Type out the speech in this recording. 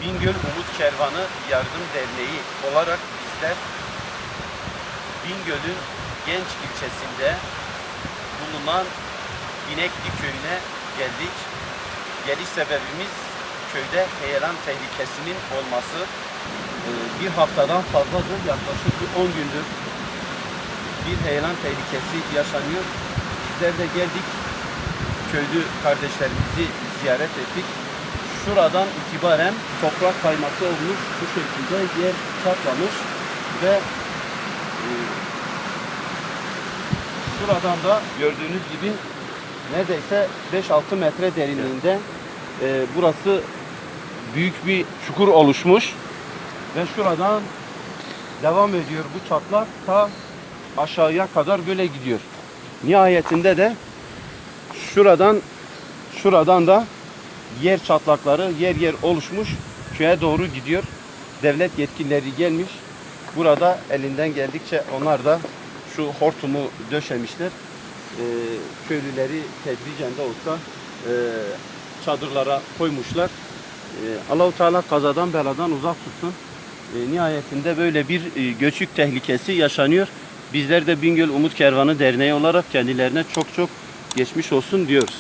Bingöl Umut Kervanı Yardım Derneği olarak bizler Bingöl'ün Genç ilçesinde bulunan İnekli köyüne geldik. Geliş sebebimiz köyde heyelan tehlikesinin olması. Bir haftadan fazladır, yaklaşık 10 gündür bir heyelan tehlikesi yaşanıyor. Bizler de geldik, köylü kardeşlerimizi ziyaret ettik. Şuradan itibaren toprak kayması olmuş, bu şekilde yer çatlamış ve şuradan da gördüğünüz gibi neredeyse 5-6 metre derinliğinde burası büyük bir çukur oluşmuş ve şuradan devam ediyor bu çatlak, ta aşağıya kadar böyle gidiyor. Nihayetinde de şuradan da yer çatlakları yer yer oluşmuş, köye doğru gidiyor. Devlet yetkilileri gelmiş. Burada elinden geldikçe onlar da şu hortumu döşemişler. Köylüleri tedricen de olsa çadırlara koymuşlar. Allah-u Teala kazadan beladan uzak tutsun. Nihayetinde böyle bir göçük tehlikesi yaşanıyor. Bizler de Bingöl Umut Kervanı Derneği olarak kendilerine çok geçmiş olsun diyoruz.